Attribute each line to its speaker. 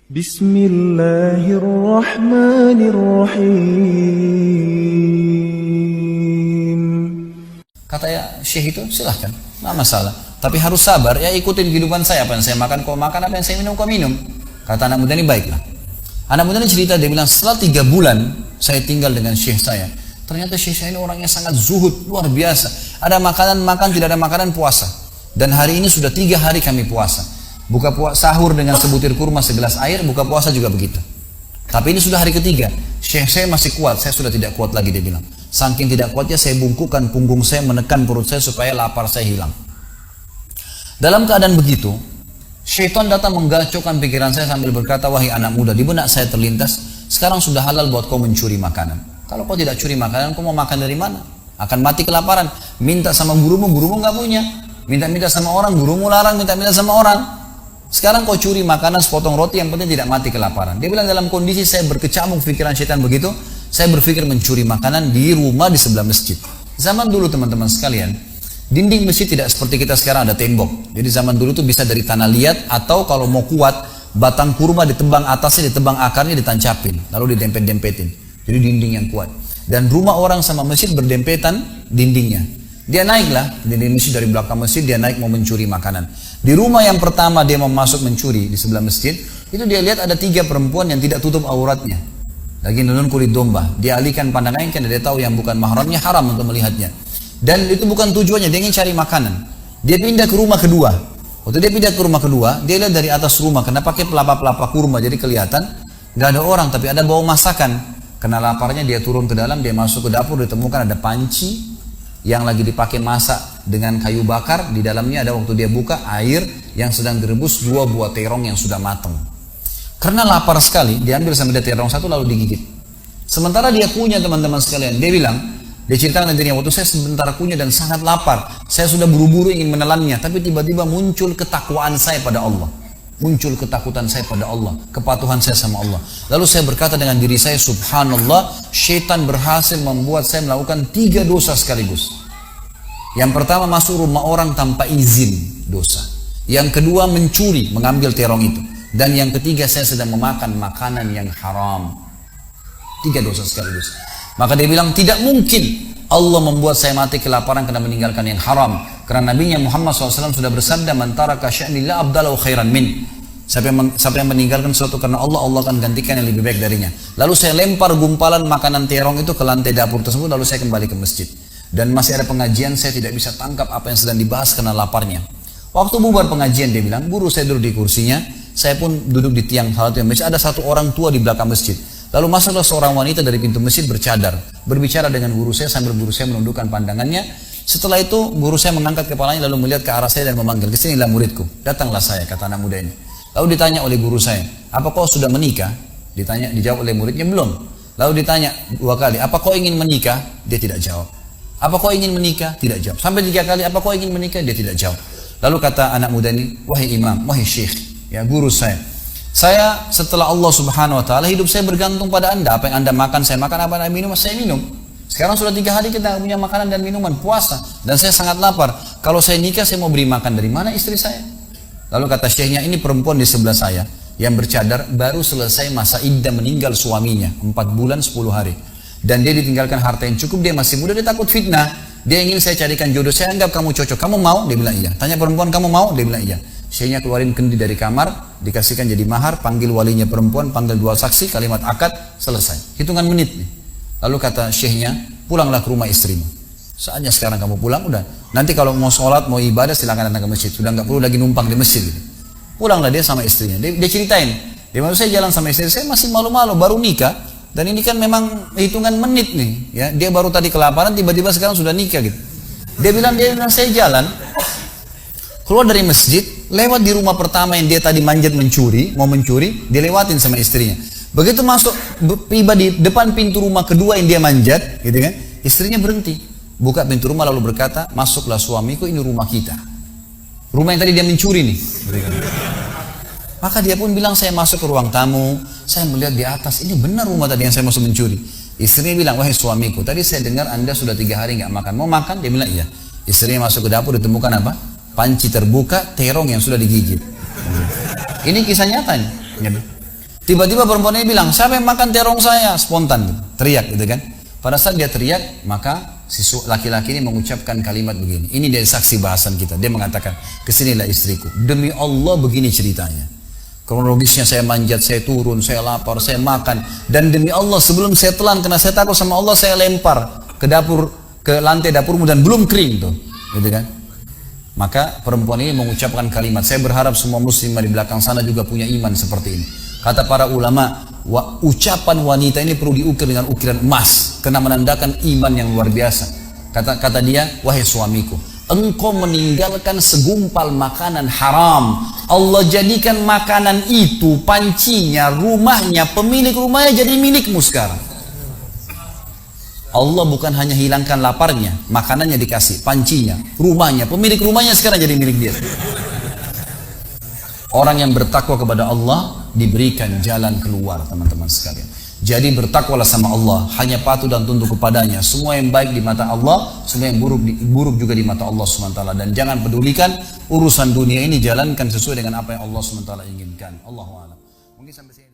Speaker 1: Bismillahirrahmanirrahim.
Speaker 2: Kata ya Syekh itu, silahkan, nggak masalah. Tapi harus sabar, ya ikutin kehidupan saya. Apa yang saya makan kau makan, apa yang saya minum kau minum. Kata anak muda ini, baiklah. Anak muda ini cerita, dia bilang setelah 3 bulan saya tinggal dengan Syekh saya. Ternyata Syekh saya ini orangnya sangat zuhud, luar biasa. Ada makanan makan, tidak ada makanan puasa. Dan hari ini sudah 3 hari kami puasa. Sahur dengan sebutir kurma segelas air, buka puasa juga begitu. Tapi ini sudah hari ketiga. Syekh saya masih kuat, saya sudah tidak kuat lagi, dia bilang. Saking tidak kuatnya saya bungkukkan punggung saya, menekan perut saya supaya lapar saya hilang. Dalam keadaan begitu, syaitan datang menggacokkan pikiran saya sambil berkata, wahai anak muda, di benak saya terlintas, sekarang sudah halal buat kau mencuri makanan. Kalau kau tidak curi makanan, kau mau makan dari mana? Akan mati kelaparan. Minta sama gurumu nggak punya. Minta-minta sama orang, gurumu larang, minta-minta sama orang. Sekarang kau curi makanan sepotong roti, yang penting tidak mati kelaparan. Dia bilang dalam kondisi saya berkecamuk pikiran syaitan begitu, saya berpikir mencuri makanan di rumah di sebelah masjid. Zaman dulu teman-teman sekalian, dinding masjid tidak seperti kita sekarang ada tembok. Jadi zaman dulu itu bisa dari tanah liat, atau kalau mau kuat, batang kurma ditebang atasnya, ditebang akarnya, ditancapin, lalu didempet-dempetin. Jadi dinding yang kuat. Dan rumah orang sama masjid berdempetan dindingnya. Dia naiklah, dinding masjid dari belakang masjid, dia naik mau mencuri makanan. Di rumah yang pertama dia mau masuk mencuri di sebelah masjid, itu dia lihat ada 3 perempuan yang tidak tutup auratnya. Lagi nunun kulit domba. Dia alihkan pandangannya karena dia tahu yang bukan mahramnya haram untuk melihatnya. Dan itu bukan tujuannya, dia ingin cari makanan. Dia pindah ke rumah kedua. Waktu dia pindah ke rumah kedua, dia lihat dari atas rumah, karena pakai pelapa-pelapa kurma, jadi kelihatan nggak ada orang, tapi ada bau masakan. Karena laparnya dia turun ke dalam, dia masuk ke dapur, ditemukan ada panci yang lagi dipakai masak dengan kayu bakar. Di dalamnya ada, waktu dia buka, air yang sedang direbus 2 buah terong yang sudah matang. Karena lapar sekali, dia ambil sambil terong 1 lalu digigit. Sementara dia kunyah teman-teman sekalian, dia bilang, dia ceritakan dirinya, waktu saya sebentar kunyah dan sangat lapar, saya sudah buru-buru ingin menelannya, tapi tiba-tiba muncul ketakwaan saya pada Allah, muncul ketakutan saya pada Allah, kepatuhan saya sama Allah. Lalu saya berkata dengan diri saya, subhanallah, syaitan berhasil membuat saya melakukan 3 dosa sekaligus. Yang pertama, masuk rumah orang tanpa izin, dosa. Yang kedua, mencuri, mengambil terong itu. Dan yang ketiga, saya sedang memakan makanan yang haram. 3 dosa sekaligus. Maka dia bilang, tidak mungkin Allah membuat saya mati kelaparan karena meninggalkan yang haram. Karena Nabi Muhammad SAW sudah bersabda, man taraka sya'ni la abdalahu khairan min. Siapa yang meninggalkan sesuatu karena Allah, Allah akan gantikan yang lebih baik darinya. Lalu saya lempar gumpalan makanan terong itu ke lantai dapur tersebut, lalu saya kembali ke masjid. Dan masih ada pengajian, saya tidak bisa tangkap apa yang sedang dibahas karena laparnya. Waktu bubar pengajian, dia bilang, guru saya duduk di kursinya, saya pun duduk di tiang salat yang masjid. Ada satu orang tua di belakang masjid. Lalu masuklah seorang wanita dari pintu masjid bercadar, berbicara dengan guru saya sambil guru saya menundukkan pandangannya. Setelah itu guru saya mengangkat kepalanya lalu melihat ke arah saya dan memanggil, kesinilah muridku. Datanglah saya, kata anak muda ini. Lalu ditanya oleh guru saya, apa kau sudah menikah? Dijawab oleh muridnya, belum. Lalu ditanya 2 kali, apa kau ingin menikah? Dia tidak jawab. Apa kau ingin menikah? Tidak jawab. Sampai 3 kali, apa kau ingin menikah? Dia tidak jawab. Lalu kata anak muda ini, wahai imam, wahai syekh, ya guru saya setelah Allah subhanahu wa ta'ala, hidup saya bergantung pada anda. Apa yang anda makan, saya makan. Apa yang anda minum, saya minum. Sekarang sudah 3 hari kita punya makanan dan minuman, puasa. Dan saya sangat lapar. Kalau saya nikah, saya mau beri makan dari mana istri saya? Lalu kata syekhnya, ini perempuan di sebelah saya yang bercadar, baru selesai masa iddah meninggal suaminya, 4 bulan 10 hari. Dan dia ditinggalkan harta yang cukup, dia masih muda, dia takut fitnah. Dia ingin saya carikan jodoh, saya anggap kamu cocok. Kamu mau? Dia bilang iya. Tanya perempuan, kamu mau? Dia bilang iya. Syekhnya keluarin kendi dari kamar, dikasihkan jadi mahar, panggil walinya perempuan, panggil 2 saksi, kalimat akad, selesai. Hitungan menit nih. Lalu kata syekhnya, pulanglah ke rumah istrimu. Saatnya sekarang kamu pulang, udah. Nanti kalau mau sholat, mau ibadah, silakan datang ke masjid. Sudah nggak perlu lagi numpang di masjid. Gitu. Pulanglah dia sama istrinya. Dia ceritain. Dia maksud saya jalan sama istri, saya masih malu-malu, baru nikah. Dan ini kan memang hitungan menit nih. Ya, dia baru tadi kelaparan, tiba-tiba sekarang sudah nikah gitu. Dia bilang saya jalan, keluar dari masjid, lewat di rumah pertama yang dia tadi manjat mau mencuri, dilewatin sama istrinya. Begitu masuk, tiba di depan pintu rumah kedua yang dia manjat, gitu kan? Istrinya berhenti, buka pintu rumah lalu berkata, masuklah suamiku, ini rumah kita. Rumah yang tadi dia mencuri nih. Maka dia pun bilang, saya masuk ke ruang tamu, saya melihat di atas, ini benar rumah tadi yang saya masuk mencuri. Istrinya bilang, wahai suamiku, tadi saya dengar anda sudah 3 hari nggak makan, mau makan? Dia bilang iya. Istrinya masuk ke dapur, ditemukan apa? Panci terbuka, terong yang sudah digigit. Ini kisah nyata nih. Tiba-tiba perempuan ini bilang, siapa yang makan terong saya? Spontan gitu, teriak gitu kan. Pada saat dia teriak, maka si laki-laki ini mengucapkan kalimat begini. Ini dari saksi bahasan kita. Dia mengatakan, kesinilah istriku. Demi Allah begini ceritanya. Kronologisnya saya manjat, saya turun, saya lapar, saya makan. Dan demi Allah sebelum saya telan, karena saya takut sama Allah, saya lempar ke dapur, ke lantai dapurmu dan belum kering tuh. Gitu kan. Maka perempuan ini mengucapkan kalimat. Saya berharap semua muslimah di belakang sana juga punya iman seperti ini. Kata para ulama, ucapan wanita ini perlu diukir dengan ukiran emas karena menandakan iman yang luar biasa. Kata dia, wahai suamiku, engkau meninggalkan segumpal makanan haram. Allah jadikan makanan itu, pancinya, rumahnya, pemilik rumahnya jadi milikmu sekarang. Allah bukan hanya hilangkan laparnya, makanannya dikasih, pancinya, rumahnya, pemilik rumahnya sekarang jadi milik dia. Orang yang bertakwa kepada Allah diberikan jalan keluar, teman-teman sekalian. Jadi bertakwalah sama Allah, hanya patuh dan tunduk kepadanya. Semua yang baik di mata Allah, semua yang buruk juga di mata Allah SWT. Dan jangan pedulikan urusan dunia ini, jalankan sesuai dengan apa yang Allah SWT inginkan. Allahu a'lam. Mungkin sampai sini.